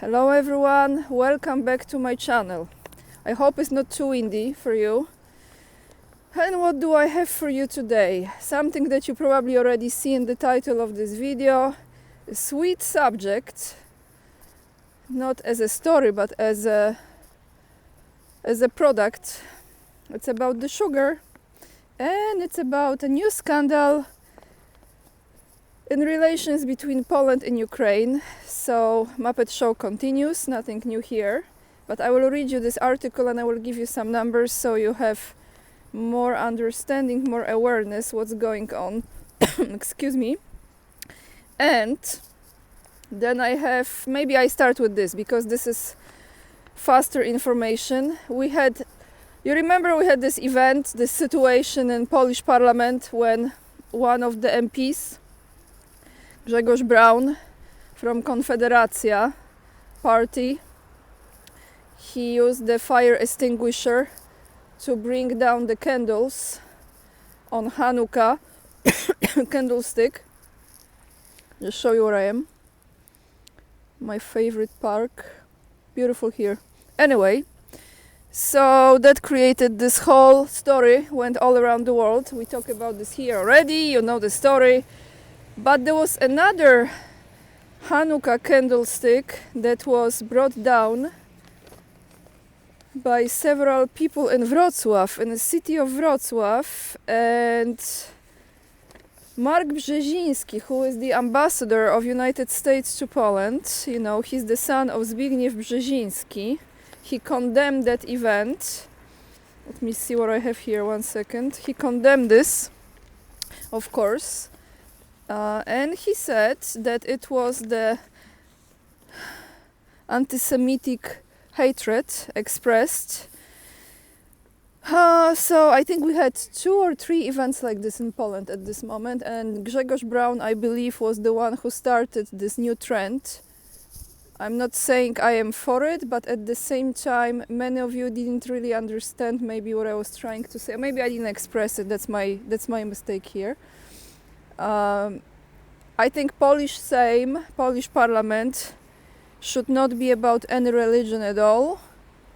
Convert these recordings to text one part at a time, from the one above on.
Hello everyone, welcome back to my channel. I hope it's not too windy for you. And what do I have for you today? Something that you probably already see in the title of this video. A sweet subject, not as a story but as a product. It's about the sugar, and it's about a new scandal in relations between Poland and Ukraine. So Muppet Show continues, nothing new here, but I will read you this article and I will give you some numbers so you have more understanding, more awareness what's going on. Excuse me. And then maybe I start with this because this is faster information. You remember we had this event, this situation in Polish parliament when one of the MPs, Grzegorz Braun from Konfederacja party, he used the fire extinguisher to bring down the candles on Hanukkah candlestick. Just show you where I am. My favorite park. Beautiful here. Anyway, so that created this whole story, went all around the world. We talked about this here already, you know the story. But there was another Hanukkah candlestick that was brought down by several people in Wrocław, in the city of Wrocław, and Mark Brzeziński, who is the ambassador of United States to Poland, you know, he's the son of Zbigniew Brzeziński. He condemned that event. Let me see what I have here, 1 second. He condemned this, of course. And he said that it was the anti-Semitic hatred expressed. So I think we had 2 or 3 events like this in Poland at this moment, and Grzegorz Braun, I believe, was the one who started this new trend. I'm not saying I am for it, but at the same time, many of you didn't really understand maybe what I was trying to say. Maybe I didn't express it. That's my mistake here. I think Polish Sejm, Polish Parliament, should not be about any religion at all.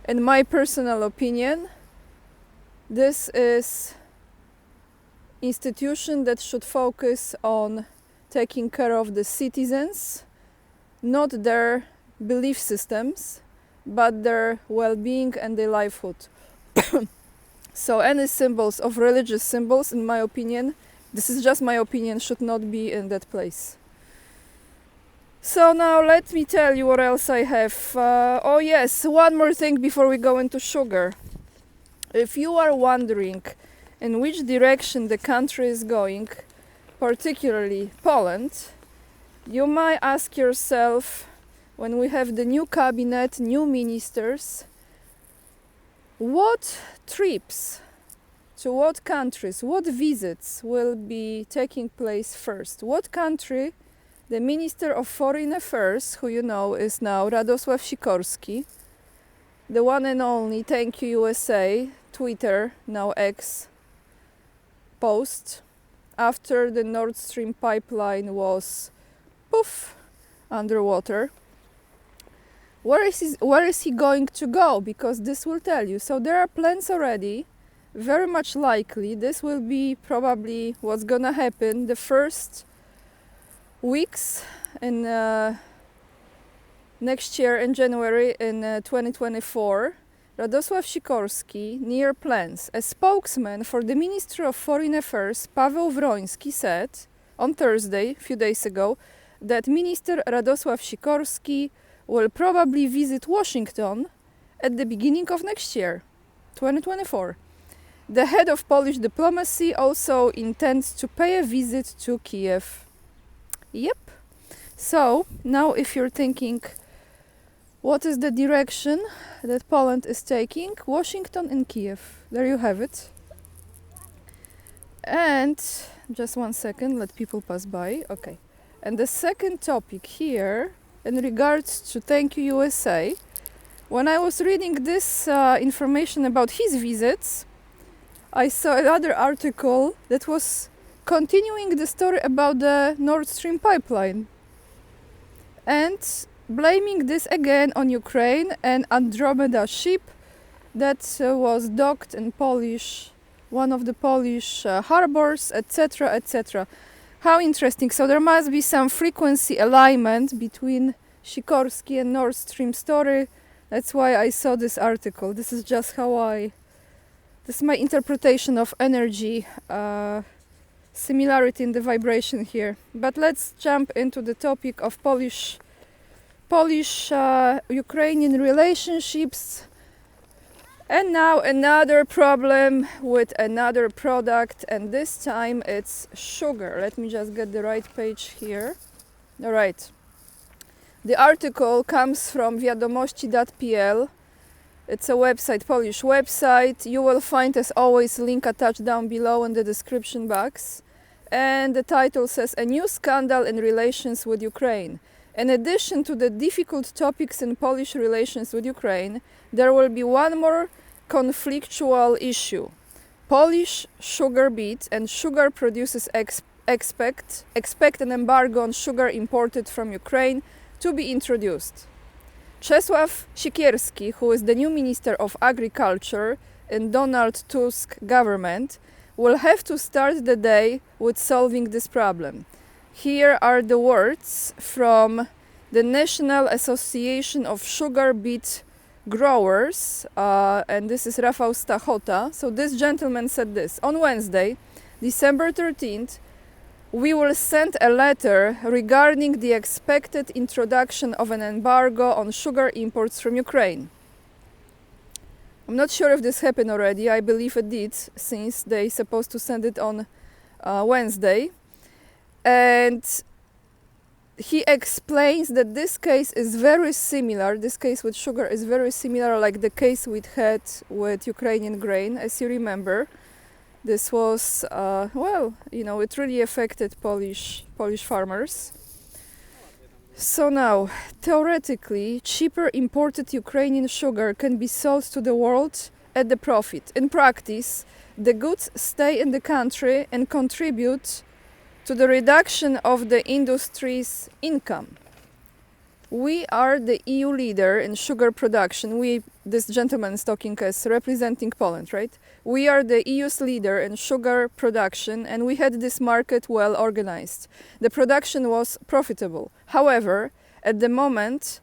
In my personal opinion, this is institution that should focus on taking care of the citizens, not their belief systems, but their well-being and their livelihood. So any symbols of religious symbols, in my opinion, this is just my opinion, should not be in that place. So now let me tell you what else I have. Oh yes, one more thing before we go into sugar. If you are wondering in which direction the country is going, particularly Poland, you might ask yourself, when we have the new cabinet, new ministers, what trips to what countries, what visits will be taking place first? What country the Minister of Foreign Affairs, who you know is now Radosław Sikorski, the one and only Thank You USA, Twitter, now X, post, after the Nord Stream pipeline was, poof, underwater. Where is he going to go? Because this will tell you. So there are plans already. Very much likely this will be probably what's gonna happen the first weeks in next year in January in 2024. Radosław Sikorski near plans. A spokesman for the Ministry of Foreign Affairs, Paweł Wroński, said on Thursday, a few days ago, that Minister Radosław Sikorski will probably visit Washington at the beginning of next year, 2024. The head of Polish diplomacy also intends to pay a visit to Kiev. Yep. So, now if you're thinking, what is the direction that Poland is taking? Washington and Kiev. There you have it. And, just 1 second, let people pass by. Okay. And the second topic here, in regards to Thank You USA, when I was reading this information about his visits, I saw another article that was continuing the story about the Nord Stream pipeline. And blaming this again on Ukraine and Andromeda ship that was docked in one of the Polish harbors, etc., etc. How interesting. So there must be some frequency alignment between Sikorski and Nord Stream story. That's why I saw this article. This is just this is my interpretation of energy similarity in the vibration here. But let's jump into the topic of Polish-Ukrainian relationships. And now another problem with another product, and this time it's sugar. Let me just get the right page here. All right. The article comes from wiadomości.pl. It's a website, Polish website. You will find, as always, link attached down below in the description box. And the title says, "A new scandal in relations with Ukraine." In addition to the difficult topics in Polish relations with Ukraine, there will be one more conflictual issue. Polish sugar beet and sugar producers expect an embargo on sugar imported from Ukraine to be introduced. Czesław Siekierski, who is the new Minister of Agriculture in Donald Tusk government, will have to start the day with solving this problem. Here are the words from the National Association of Sugar Beet Growers, and this is Rafał Stachota. So this gentleman said this: on Wednesday, December 13th, we will send a letter regarding the expected introduction of an embargo on sugar imports from Ukraine. I'm not sure if this happened already. I believe it did, since they're supposed to send it on Wednesday. And he explains that this case is very similar. This case with sugar is very similar, like the case we had with Ukrainian grain, as you remember. This was, it really affected Polish farmers. So now, theoretically, cheaper imported Ukrainian sugar can be sold to the world at the profit. In practice, the goods stay in the country and contribute to the reduction of the industry's income. We are the EU leader in sugar production. This gentleman is talking as representing Poland, right? We are the EU's leader in sugar production, and we had this market well organized. The production was profitable. However, at the moment,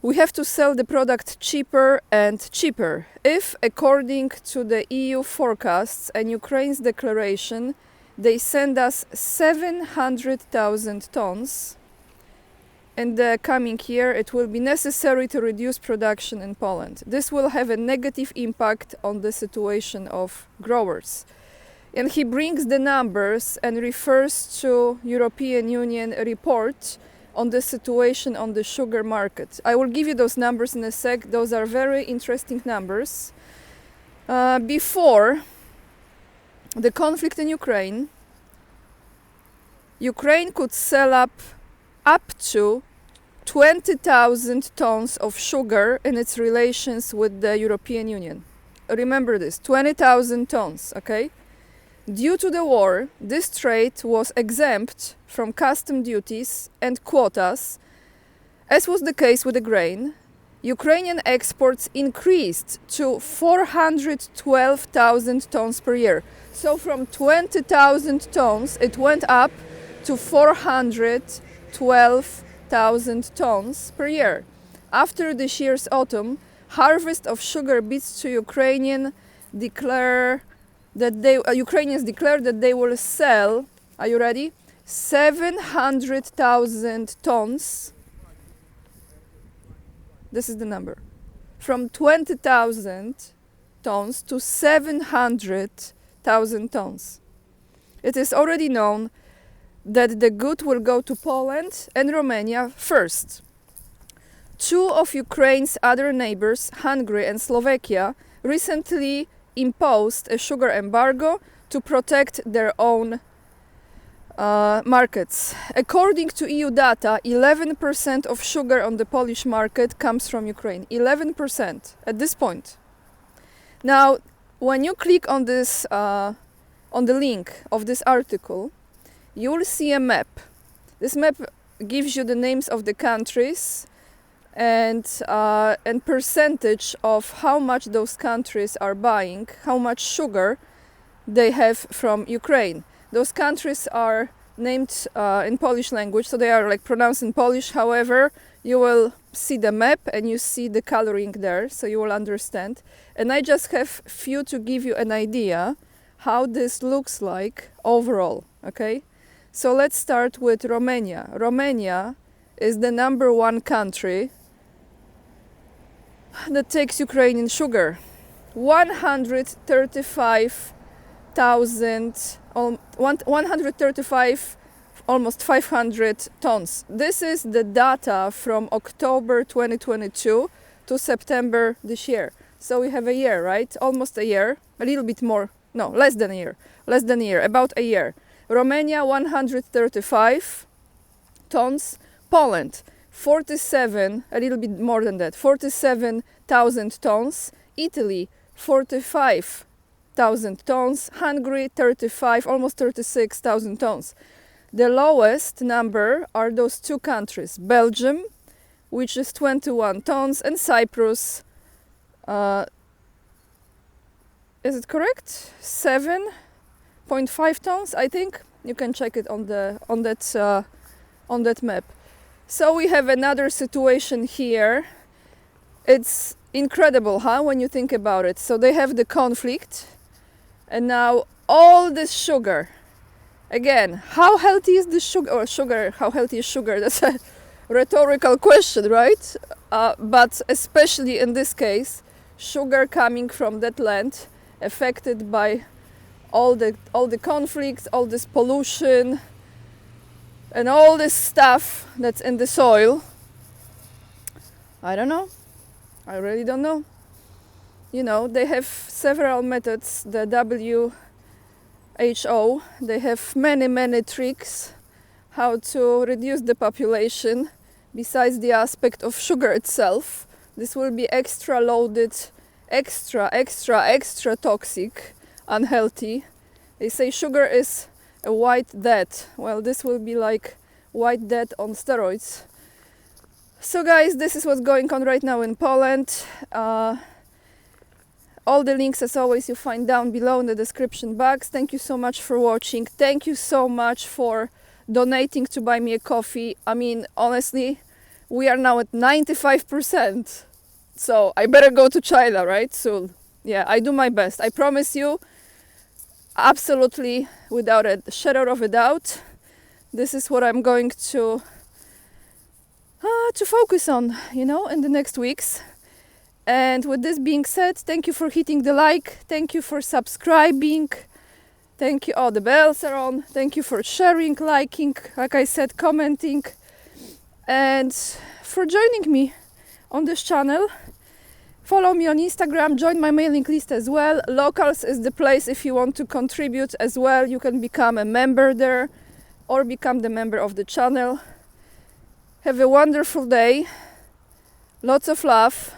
we have to sell the product cheaper and cheaper. If, according to the EU forecasts and Ukraine's declaration, they send us 700,000 tons, in the coming year, it will be necessary to reduce production in Poland. This will have a negative impact on the situation of growers. And he brings the numbers and refers to European Union report on the situation on the sugar market. I will give you those numbers in a sec. Those are very interesting numbers. Before the conflict in Ukraine, Ukraine could sell up to 20,000 tons of sugar in its relations with the European Union. Remember this, 20,000 tons, okay? Due to the war, this trade was exempt from custom duties and quotas, as was the case with the grain. Ukrainian exports increased to 412,000 tons per year. So from 20,000 tons, it went up to 412,000 tons per year. After this year's autumn, harvest of sugar beets to Ukrainians declare that they will sell, are you ready? 700,000 tons. This is the number. From 20,000 tons to 700,000 tons. It is already known that the good will go to Poland and Romania first. Two of Ukraine's other neighbors, Hungary and Slovakia, recently imposed a sugar embargo to protect their own markets. According to EU data, 11% of sugar on the Polish market comes from Ukraine. 11% at this point. Now, when you click on this, on the link of this article, you will see a map. This map gives you the names of the countries and percentage of how much those countries are buying, how much sugar they have from Ukraine. Those countries are named in Polish language, so they are like pronounced in Polish. However, you will see the map and you see the coloring there, so you will understand. And I just have few to give you an idea how this looks like overall, okay? So let's start with Romania. Romania is the number one country that takes Ukrainian sugar. 135, almost 500 tons. This is the data from October 2022 to September this year. So we have a year, right? Almost a year, a little bit more, no, less than a year, about a year. Romania 135 tons, Poland 47, a little bit more than that, 47,000 tons, Italy 45,000 tons, Hungary 35, almost 36,000 tons. The lowest number are those two countries, Belgium, which is 21 tons, and Cyprus, is it correct? 7.5 tons, I think. You can check it on that map. So we have another situation here. It's incredible, huh, when you think about it. So they have the conflict, and now all this sugar. Again, how healthy is this sugar? Or sugar, how healthy is sugar? That's a rhetorical question, right? But especially in this case, sugar coming from that land affected by all the conflicts, all this pollution, and all this stuff that's in the soil. I don't know. I really don't know. You know, they have several methods, the WHO, they have many tricks how to reduce the population besides the aspect of sugar itself. This will be extra loaded, extra toxic, unhealthy. They say sugar is a white death. Well, this will be like white death on steroids. So guys, this is what's going on right now in Poland. All the links, as always, you find down below in the description box. Thank you so much for watching. Thank you so much for donating to buy me a coffee. I mean, honestly, we are now at 95%. So I better go to China, right? Soon. Yeah, I do my best. I promise you, absolutely, without a shadow of a doubt, this is what I'm going to focus on, you know, in the next weeks. And with this being said, thank you for hitting the like, thank you for subscribing, thank you, oh, the bells are on, thank you for sharing, liking, like I said, commenting, and for joining me on this channel. Follow me on Instagram, join my mailing list as well. Locals is the place if you want to contribute as well. You can become a member there or become the member of the channel. Have a wonderful day, lots of love,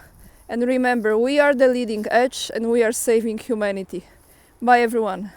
and remember, we are the leading edge and we are saving humanity. Bye everyone.